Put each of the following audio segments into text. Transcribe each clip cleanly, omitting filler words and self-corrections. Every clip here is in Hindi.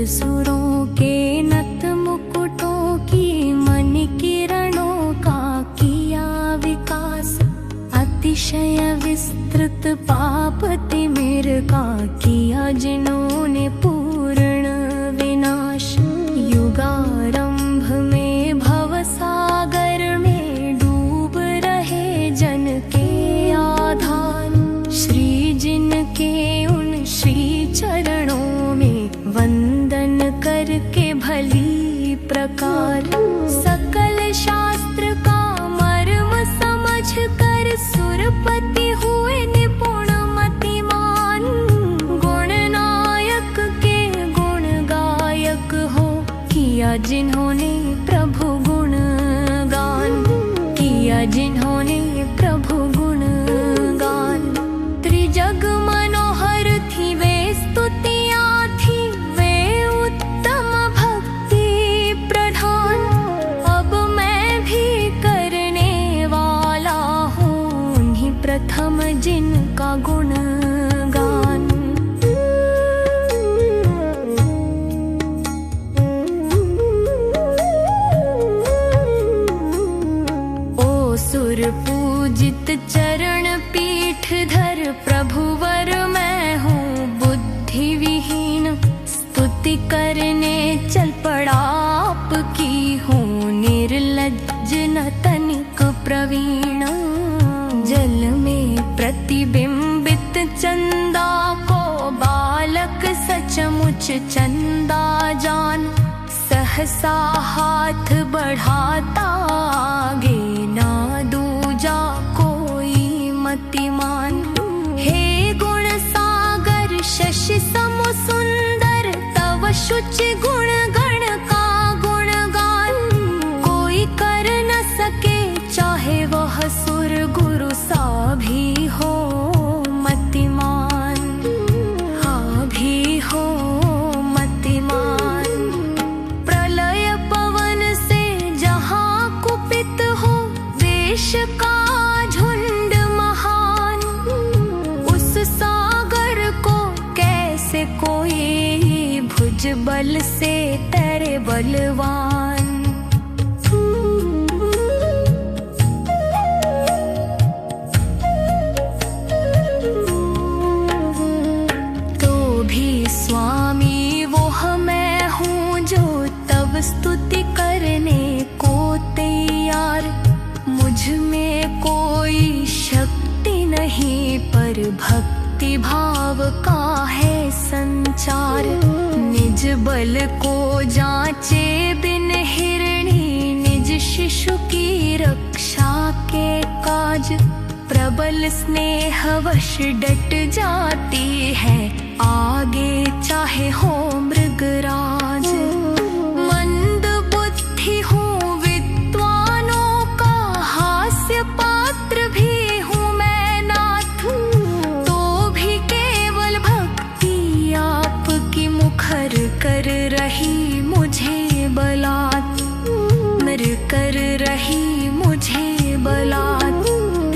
सुरों के नत मुकुटों की मन किरणों का किया विकास, अतिशय विस्तृत पाप तिमिर का किया जिन्होंने पूर्ण विनाश। युगारंभ में भव सागर में डूब रहे जन के आधार, श्री जिनके उन श्री चरणों में वंदन करके भली प्रकार, सकल शास्त्र का मर्म समझ कर सुरपति हुए निपुण मतिमान। गुण नायक के गुण गायक हो किया जिन्होंने प्रभु गुण गान, किया जिन्होंने प्रभु गुण गान। त्रिजग मनोहर थी वे स्तुतियाँ थी, वे उत्तम भक्ति प्रधान। अब मैं भी करने वाला हूँ उन्हीं प्रथम जिनका गुण गान। ओ सुर पूजित चरण पीठ धर प्रभुवर मैं हूँ बुद्धि विहीन, स्तुति करने चल पड़ा आपकी हूँ निर्लज्ज न तनिक प्रवीण। जल में प्रतिबिंबित चंदा को बालक सचमुच चंदा जान, सहसा हाथ बढ़ाता आगे ना दूजा कोई मतिमान। हे गुण सागर शशि सम सुंदर, तव शुचि गुण गण का गुणगान। कोई कर न सके चाहे वह सुर गुरु सा भी हो मतिमान, हाँ भी हो मतिमान। प्रलय पवन से जहाँ कुपित हो देश का झुंड महान, उस सागर को कैसे कोई भुज बल से तेरे बलवान। तो भी स्वामी वो मैं हूँ जो तब स्तुति करने को तैयार। मुझ में कोई शक्ति नहीं पर भक्ति भाव का है संचार। निज बल को जांचे बिन हिरणी, निज शिशु की रक्षा के काज। प्रबल स्नेहवश डट जाती है आगे चाहे हो मृगराज। मंद बुद्धि हूँ विद्वानों का हास्य पात्र भी हूँ मैं नाथ, तो भी केवल भक्ति आपकी मुखर कर रही मुझे बलात्, मर कर रही मुझे बलात्।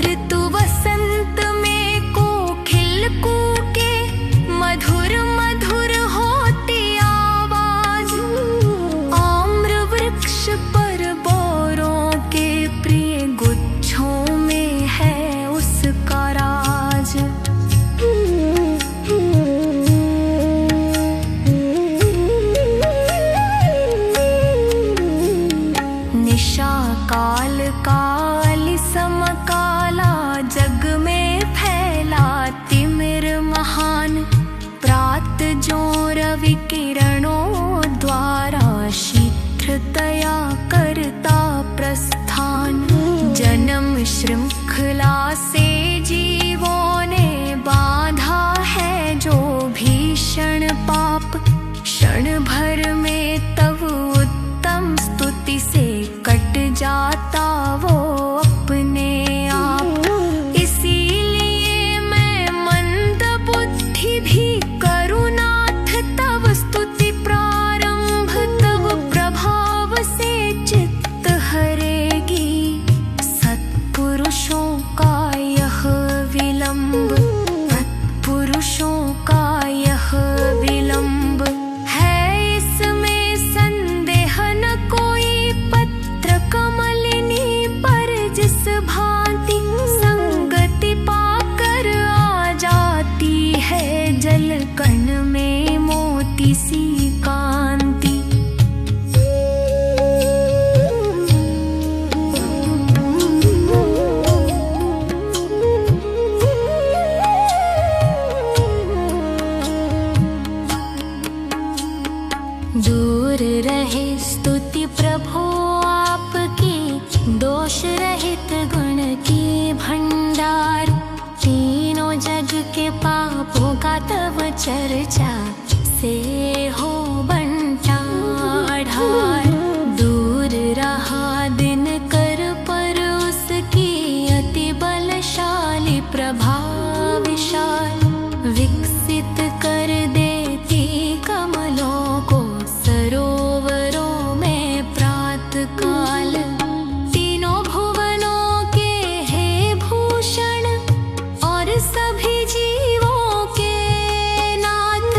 ऋतु वसंत में कोकिल कूके, मधुर मधुर होती आवाज। आम्र वृक्ष पर बोरों के प्रिय गुच्छों में है उसका राज। निशा काल काल समकाला, जग में फैला तिमिर महान। प्रात जो रवि किरणों द्वारा शीघ्रतया करता प्रस्थान। जन्म श्रृंखला से जीवों ने बांधा है जो भीषण पाप, क्षण भर में तब उत्तम स्तुति से कट जाता वो अपने आप। इसीलिए मैं मंद बुद्धि भी करुनाथ तब स्तुति थोड़ी सी कांति। दूर रहे स्तुति प्रभु आपकी, दोष रहित गुण की भंडार। तीनों जग के पापों का तब चर्चा से हो बनता ढार। दूर रहा दिन कर पर उसकी अति बलशाली प्रभाव विशाल। विकसित कर देती कमलों को सरोवरों में प्रातः काल। तीनों भुवनों के हे भूषण और सभी जीवों के नाथ।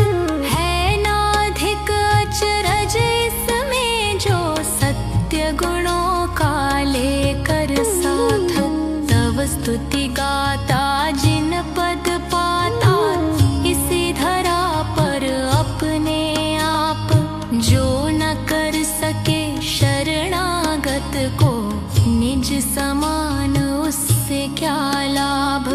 है नाधिक अचरज इसमें जो सत्य गुणों का लेकर साथ। तब स्तुति गाता जिन पद पाता इसी धरा पर अपने आप। जो न कर सके शरणागत को निज समान उससे क्या लाभ।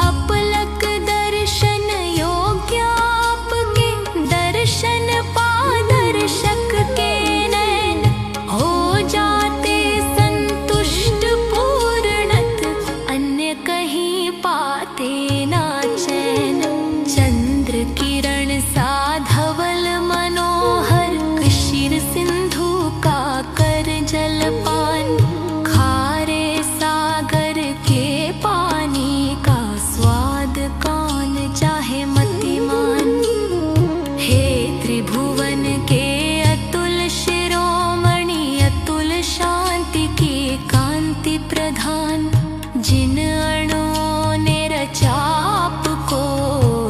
अपलक दर्शन योग्य आपके, दर्शन पादर्शक के नैन। हो जाते संतुष्ट पूर्णत, अन्य कहीं पाते ना चैन। चंद्र किरण सा धवल मनोहर, क्षीर सिंधु का कर जलपान। खारे सागर के पानी का स्वाद कौन चाहे मतिमान। हे त्रिभुवन के अतुल शिरोमणि, अतुल शांति की कांति प्रधान। जिन अणुओं ने रचा आपको,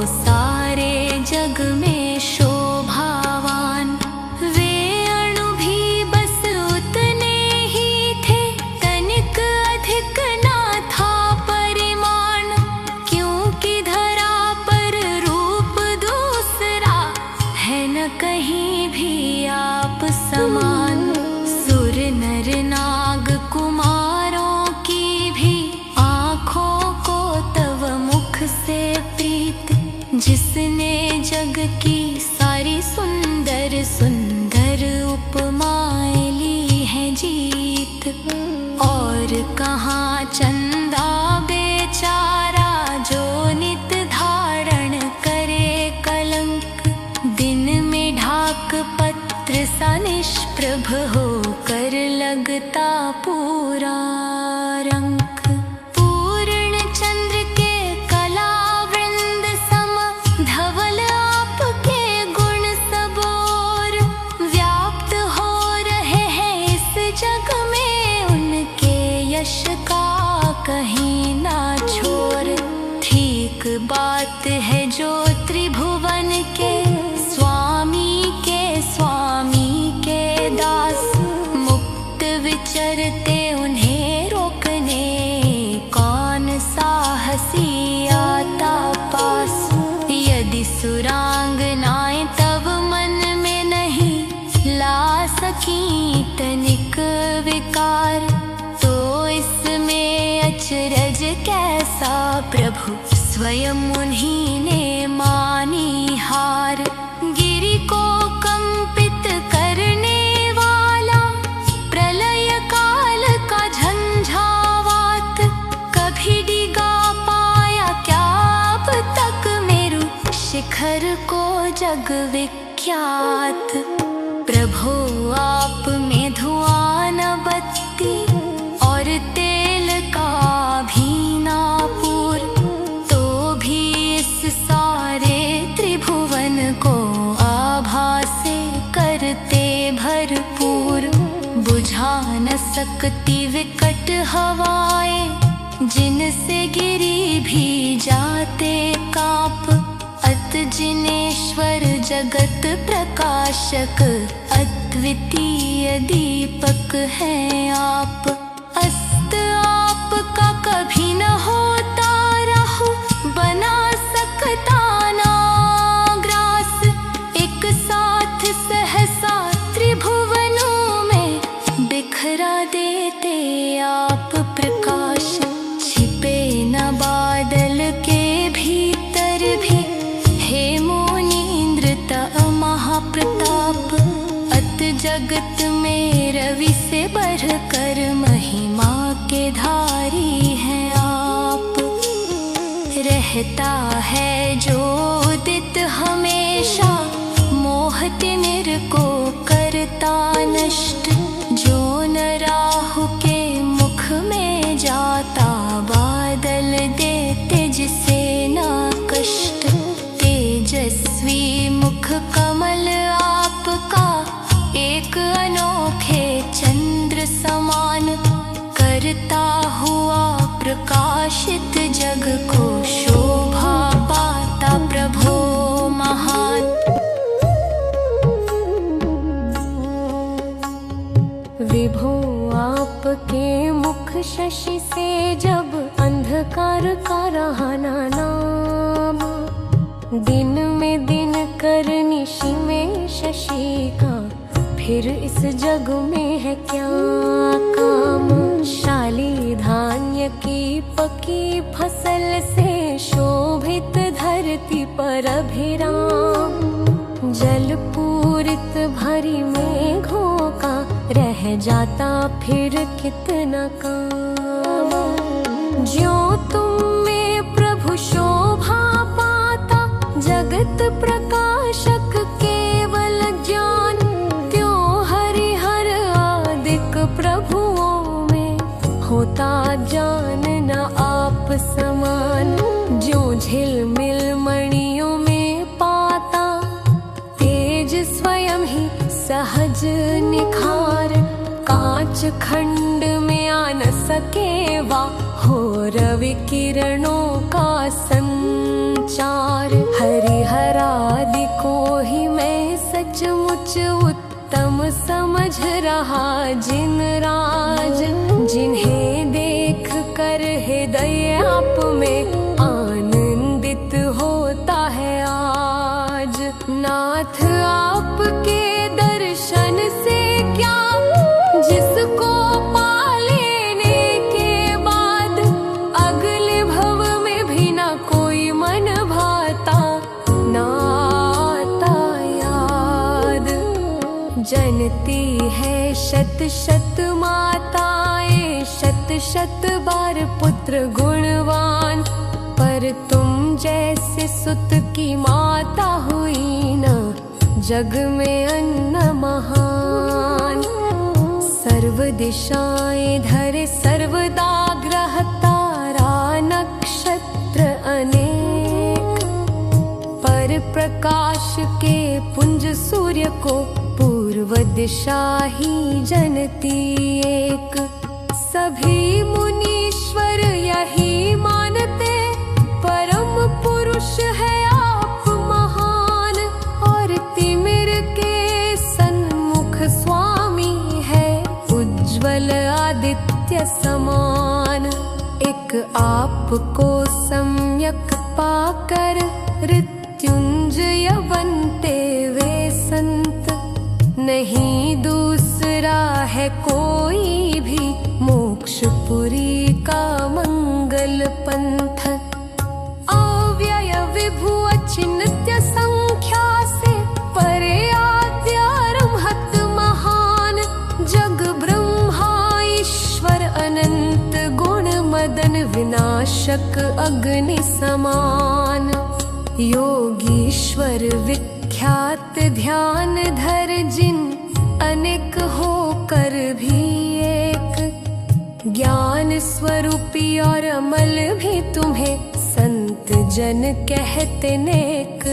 सारे जग में शोभावान। वे अणु भी बस उतने ही थे, तनिक अधिक ना था परिमाण। क्योंकि धरा पर रूप दूसरा है न कहीं भी आप समान। सुर नर नाग कुमारों की भी आँखों को तव मुख से प्रीत। जिसने जग की सारी सुंदर सुंदर उपमाएं ली है जीत। और कहाँ चंदा बेचारा जो नित धारण करे कलंक। दिन में ढाक पत्र सा निष्प्रभ होकर लगता पूरा रंक। पूर्ण चंद्र के कला वृंद सम, धवल आपके गुण सब ओर। व्याप्त हो रहे हैं इस जग में, उनके यश का कहीं ना छोर। ठीक बात है जो त्रिभुवन के स्वामी के दास। मुक्त विचरते उन्हें रोकने, कौन साहसी आता पास। यदि सुरांगनाएं तब मन में नहीं ला सकी तनिक विकार, तो इसमें अचरज कैसा प्रभु स्वयं उन्हीं ने मानी हार। गिरि को कंपित करने वाला, प्रलय काल का झंझावात। कभी डिगा पाया क्या अब तक मेरु शिखर को जग विख्यात। प्रभु आप में धुआं न बत्ती और तेल का भी ना पूर। तो भी इस सारे त्रिभुवन को आभा से करते भरपूर। बुझा न सकती विकट हवाएं, जिनसे गिरी भी जाते कांप। अत जिनेश्वर जगत प्रकाशक, अद्वितीय दीपक हैं आप। अस्त आपका कभी न होता राहु, बना सकता ना ग्रास। एक सा जगत में रवि से बढ़कर महिमा के धारी हैं आप। रहता है जो उदित हमेशा, मोह तिमिर को करता नष्ट। जो न राहु के मुख में जाता, बादल देते जिसे ना कष्ट। तेजस्वी मुख कमल आपका, एक अनोखे चंद्र समान। करता हुआ प्रकाशित जग को, शोभा पाता प्रभो महान। विभो आपके मुख शशि से, जब अंधकार का रहा ना नाम। दिन में दिन कर, निशि में शशि का, फिर इस जग में है क्या काम। शाली धान्य की पकी फसल से, शोभित धरती पर अभिराम। जल पूरित भरी मेघों का, रह जाता फिर कितना काम। ज्यों तुम में प्रभु शोभा पाता, जगत प्रकाशक केवल ज्ञान। त्यों हरिहर आदिक प्रभुओं में, होता जान न आप समान। ज्यों झिलमिल मणियों में पाता, तेज स्वयं ही सहज निखार। कांच खंड में आ न सके वा, हो रवि किरणों का संचार। हरिहरादि को ही मैं सचमुच उत्तम समझ रहा जिन राज। जिन्हें देख कर हृदय आप में, आनंदित होता है आज। नाथ आपके दर्शन से क्या, जिसको पा लेने के बाद, अगले भव में भी ना कोई मन भाता, ना आता याद। जनती है शत शत माताएं, शत शत बार पुत्र गुणवान। पर तुम जैसे सुत की माता हुई ना, जग में अन्न महान। सर्व दिशाएं धरे सर्वदा ग्रह, तारा नक्षत्र अनेक। पर प्रकाश के पुंज सूर्य को, पूर्व दिशा ही जनती एक। सभी मुनीश्वर यही मानते, परम पुरुष है आप महान। और तिमिर के सन्मुख स्वामी है, उज्ज्वल आदित्य समान। एक आपको सम्यक पाकर, मृत्युंजय बनते वे संत। नहीं दूसरा है कोई भी, मोक्षपुरी का मंगल पंथ। अव्यय विभु अचिन्त्य संख्या से, परे आद्यारंहत महान। जग ब्रह्मा ईश्वर अनंत गुण, मदन विनाशक अग्नि समान। योगीश्वर विख्यात ध्यान धर, जिन अनेक होकर भी एक। ज्ञान स्वरूपी और अमल भी तुम्हें, संत जन कहते नेक।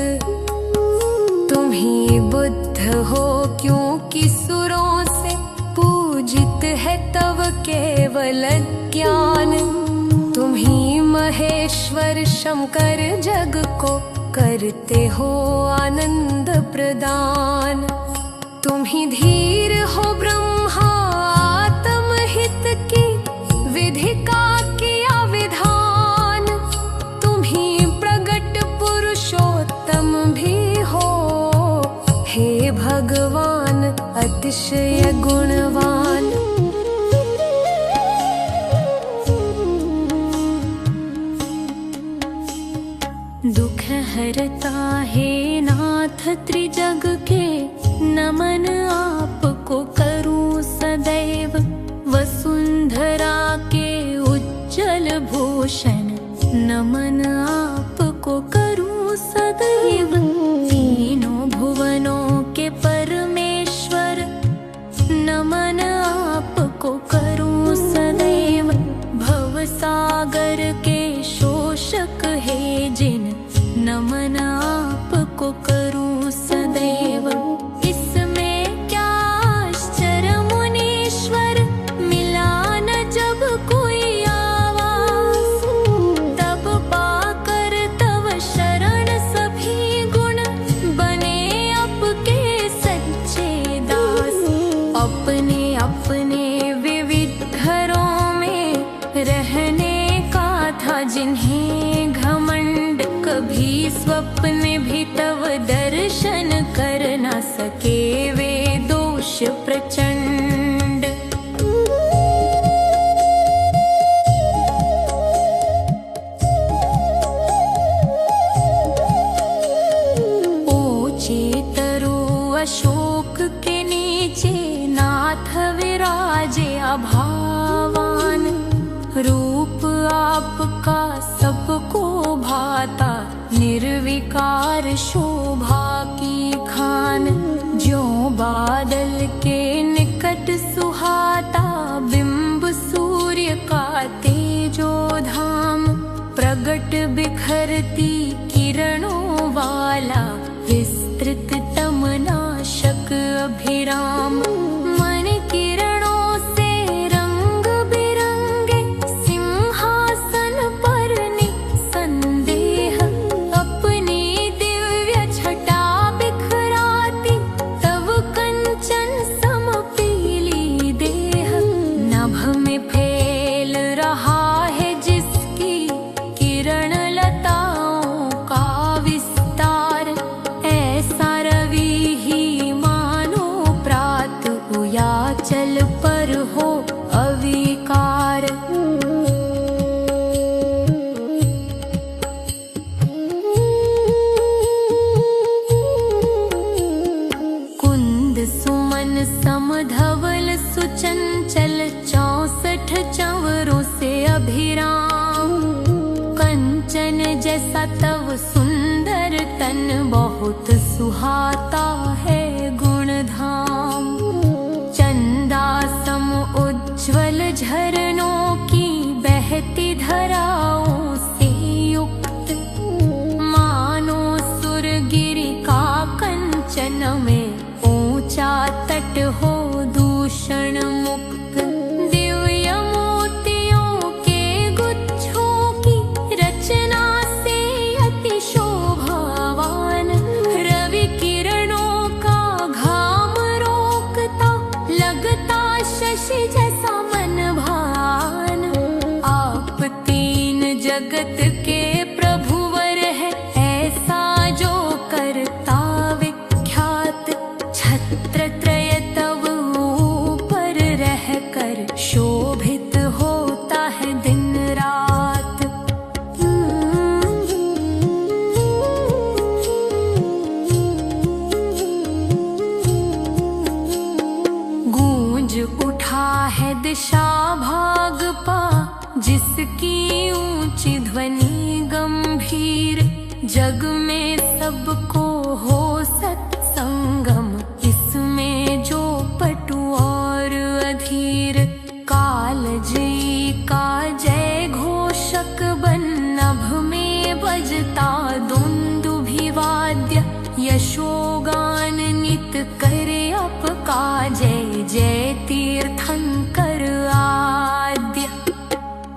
तुम ही बुद्ध हो क्योंकि सुरों से, पूजित है तव केवल ज्ञान। तुम ही महेश्वर शंकर जग को, करते हो आनंद प्रदान। तुम ही धीर हो ब्रह्मा आत्म हित की, विधि का किया विधान। तुम ही प्रगट पुरुषोत्तम भी हो, हे भगवान अतिशय गुणवान। दुख हरता है नाथ त्रिजग के, नमन आपको भूषण नमन आपको करूं सदैव। तीनों भुवनों के परमेश्वर नमन आपको करूं सदैव। भव सागर के शोषक हे जिन नमन आपको करूं सदैव। इसमें क्या आश्चर्य मुनीश्वर, मिला न जब कोई आवास। तब पाकर तव शरण सभी गुण बने आपके सच्चे दास। अपने अपने विविध घरों में रहने का था जिन्हें घमंड, कभी स्वप्न भी तव दर्शन कर न सके वे दोष प्रचंड। ऊंचे तरु अशोक के नीचे नाथ विराजे अभावान। रूप आपका सबको भाता, निर्विकार शोभा की खान। ज्यों बादल के निकट सुहाता, बिंब सूर्य का तेजो धाम। प्रगट बिखरती किरणों वाला, विस्तृत तमनाशक अभिराम। मन किरणों से रंग बिरंगे, सिंहासन पर निसंदेह। अपनी दिव्य छटा बिखराती, तव कंचन सम पीली देह। नभ में फैल रहा है जिसकी किरण लताओं का विस्तार। ऐसा रवि ही मानो प्रात उयाचल पर हो अविकार। कुंद सुमन समधवल सुचंचल, 64 चंवरों से अभिराम। कंचन जैसा तव सुंदर तन, बहुत सुहाता है गुणधाम। चंदा सम उज्ज्वल झरनों की बहती धाराओं से युक्त। मानो सुरगिरि का कंचन में ऊंचा तट हो दूषण मुक्त। दिव्य मोतियों के गुच्छों की रचना से अति शोभावान। रवि किरणों का घाम रोकता, लगता शशि जैसा मन भान। आप तीन जगत के प्रभुवर है, ऐसा जो करता विख्यात। छत्र त्रय तव ऊपर रहकर शोभित होता है दिन रात। गूंज उठा है दिशा भाग पा, जिसकी ऊंची ध्वनि गंभीर। जग में सबको हो सत्संगम, इसमें जो पटु और अधीर। कालजयी का जय घोषक बन, नभ में बजता दुंदुभिवाद्य। यशोगान नित करे आपका जय जय, तीर्थंकर आद्य।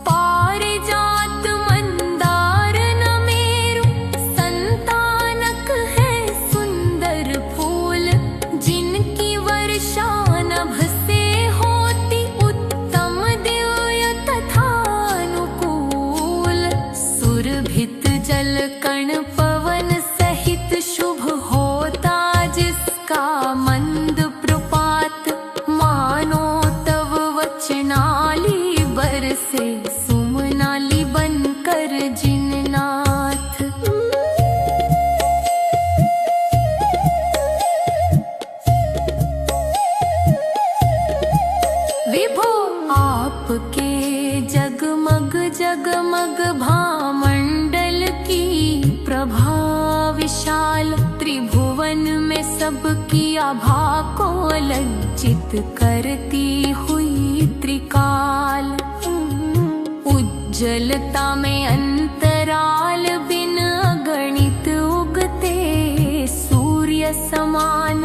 पारिजात मंदार नमेरु, संतानक है सुंदर फूल। जिनकी वर्षा नभ से होती, उत्तम दिव्य तथा अनुकूल। सुरभित जल कण पवन सहित, शुभ होता जिसका मंद प्रपात। मानो तव वचनाली बरसे, सुमनाली बनकर जिननाथ। विभो आपके जगमग जग जगमग भामंडल की प्रभा विशाल, त्रिभुवन में सबकी आभा को लज्जित करती हुई त्रिकाल। उज्ज्वलता में अंतराल बिन अगणित उगते सूर्य समान,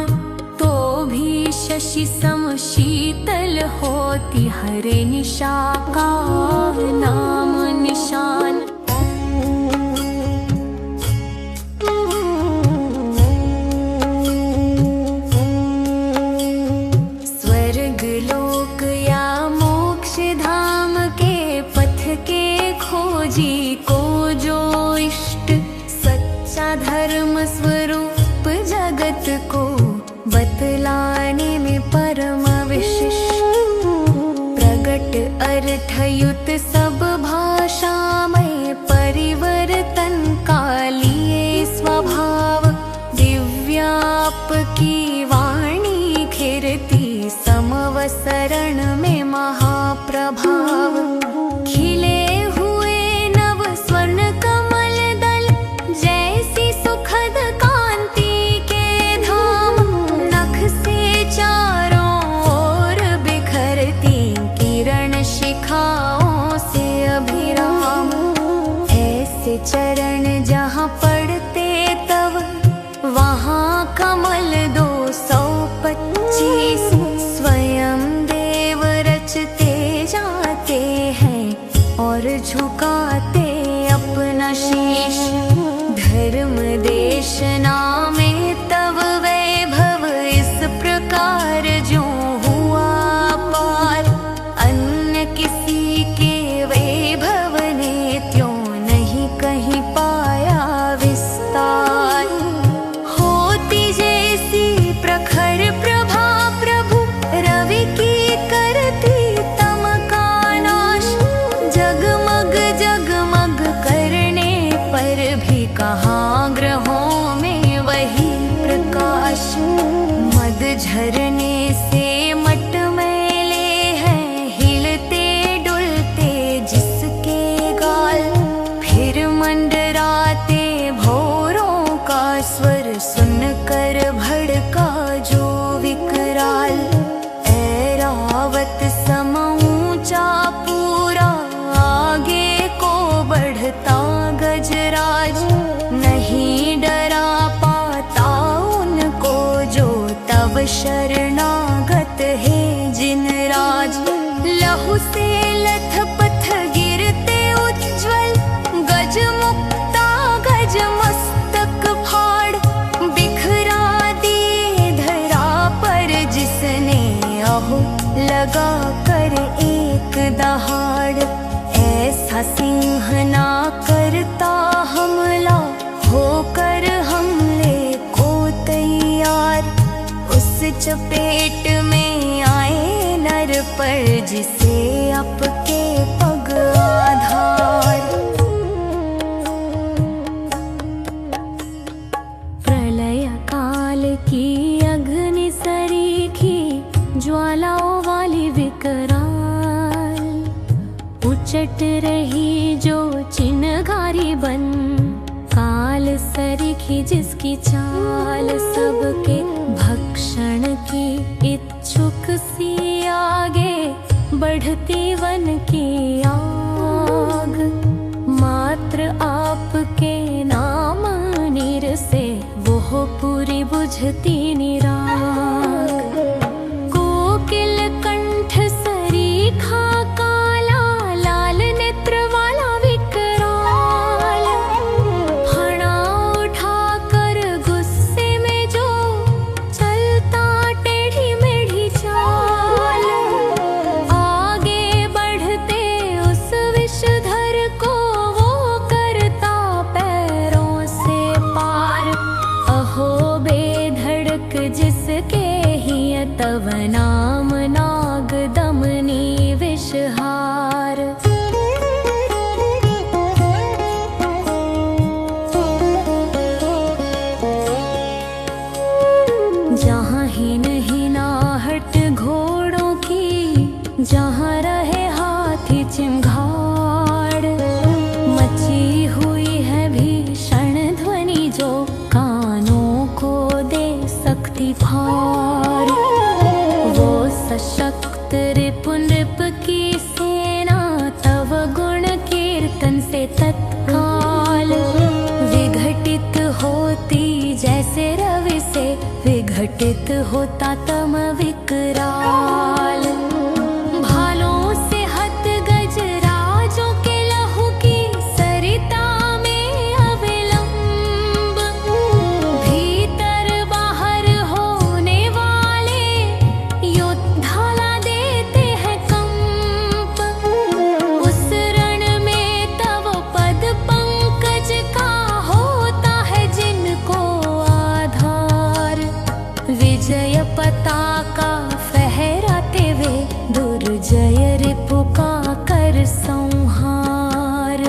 तो भी शशि सम शीतल होती हरे निशा का नाम निशान। स्वर्ग लोक या मोक्ष धाम के पथ के खोजी को जो इष्ट, सच्चा धर्म स्वरूप जगत को बतलाने में परम विशिष्ट, प्रगट अर्थयुत सब भाषा में परिवर्तन का लिए स्वभाव, दिव्याप की वाणी खिरती समवसरण में महाप्रभाव। खिले हुए नव स्वर्ण कमल दल जैसी सुखद कांति के धाम, नख से चारों ओर बिखरती किरण शिखाओं से अभिराम। ऐसे चरण जहाँ पड़ते तब वहाँ कमल 225 स्वयं देव रचते जाते हैं और झुकाते अपना शीश। धर्म देशना में तब वैभव इस प्रकार जो हुआ पार, अन्य किसी के वैभव ने त्यों नहीं कहीं पाया विस्तार। होती जैसी प्रखर प्रभा प्रभु रवि की करती तम का नाश, जगमग जगमग करने पर भी कहाँ ग्रहों में वही प्रकाश। मद झरने से मटमैले हैं हिलते डुलते जिसके गाल, फिर मंडराते भौरों का स्वर सुनकर भड़का जो विकराल। ऐरावत सम ऊंचा पूरा आगे को बढ़ता गजराज, नहीं डरा पाता उनको जो तब शरणागत है जिन राज। लहू से लथपथ गिरते उज्ज्वल गज मुक्ता गज मस्तक फाड़, बिखरा दिए धरा पर जिसने अहो लगा कर एक दहाड़। ऐसा सिंह ना करता हमला होकर हमले को तैयार, उस चपेट में आए नर पर जिसे आपके पग आधार। प्रलय काल की अग्नि सरीखी ज्वालाओं वाली विकराल, उचट रही जो चिनगारी बन, काल सरीखी जिसकी चाल सबके भक्षण की इच्छुक सी आगे बढ़ती वन की आग। मात्र आपके नाम नीर से वो पूरी बुझती निराग। कोकिल कंठ सरीखा काला लाल नेत्र वाला विकराल, फणा उठाकर गुस्से में जो चलता टेढ़ी मेढ़ी चाल। आगे बढ़ते उस विषधर को वो करता पैरों से पार। अहो बेधड़क जिसके ही तव नाम नाग दमनी विषहार। जहाँ हिन हिनाहट घोड़ों की, जहाँ रहे हाथी चिमघाड़, भार। वो सशक्त रिपुनृप की सेना तव गुण कीर्तन से तत्काल विघटित होती, जैसे रवि से विघटित होता तम विकराल। भालों से हत गजराजों के लहू की सरिता में अविलंब, भीतर बाहर होने वाले योद्धा ला देते हैं कंप। उस रण में तव पद पंकज का होता है जिनको आधार। विजय पताका फहराते वे दुर्जय रिपु का कर संहार।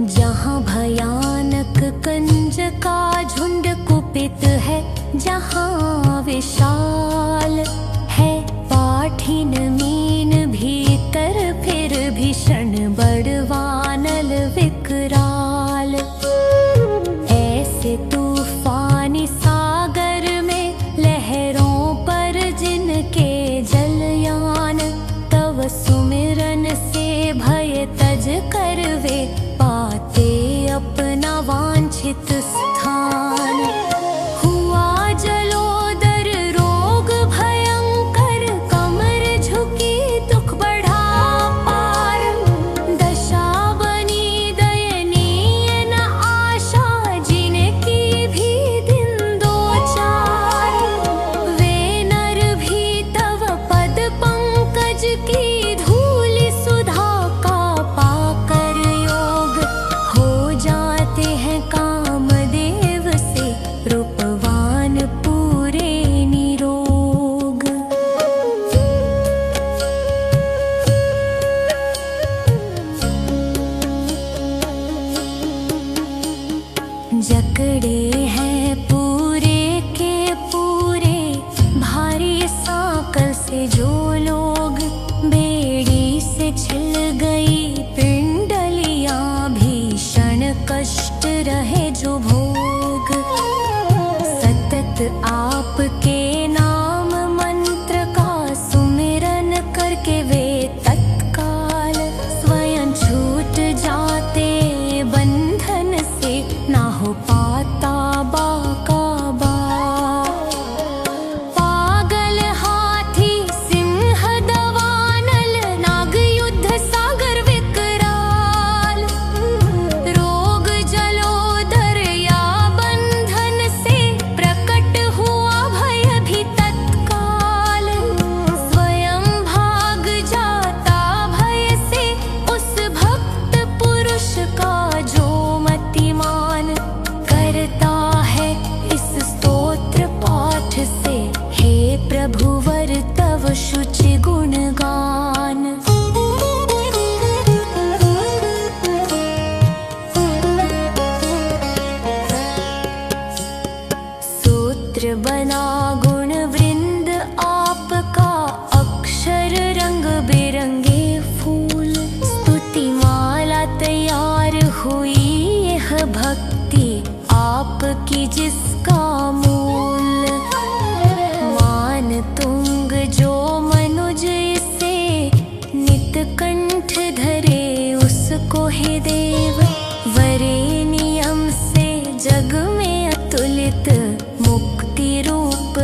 जहाँ भयानक कंज का झुंड कुपित है, जहाँ विशाल है पाठिन मीन, भीतर फिर भीषण बड़वानल विकराल। ऐसे तूफानी सागर में लहरों पर जिनके जलयान, तव सुमिरन से भय तज कर वे पाते अपना वांछित स्थान। हुआ जलोदर रोग भयंकर, कमर झुकी दुख बढ़ा पार। दशा बनी दयनीय न आशा, जिनकी भी दिन दो चार। वे नर भी तव पद पंकज की धूलि सुधा का पाकर योग हो जाते हैं कामदेव से रूपवान पूरे निरोग। जकड़े हैं पूरे के पूरे भारी सांकल से जो लोग, बेड़ी से छिल गई पिंडलियां, भीषण कष्ट रहे जो भोग। सतत आपके नाम मंत्र का सुमिरन करके वे तत्काल स्वयं छूट जाते बंधन से, ना हो पाता बाका बा। पागल हाथी सिंह दवानल, नाग युद्ध सागर विकराल। रोग जलोदर या बंधन से प्रकट हुआ भय भी तत्काल। स्वयं भाग जाता भय से उस भक्त पुरुष का जो मतिमान, करता है इस स्तोत्र पाठ से हे प्रभुवर तव शुचि गुणगान। सूत्र बना गुण वृंद आपका, अक्षर रंग बिरंगे फूल। स्तुति माला तैयार हुई यह भक्ति आपकी जिसका मूल। मान तुंग जो मनुज इसे नित कंठ धरे, उसको हे देव वरे नियम से जग में अतुलित मुक्ति रूप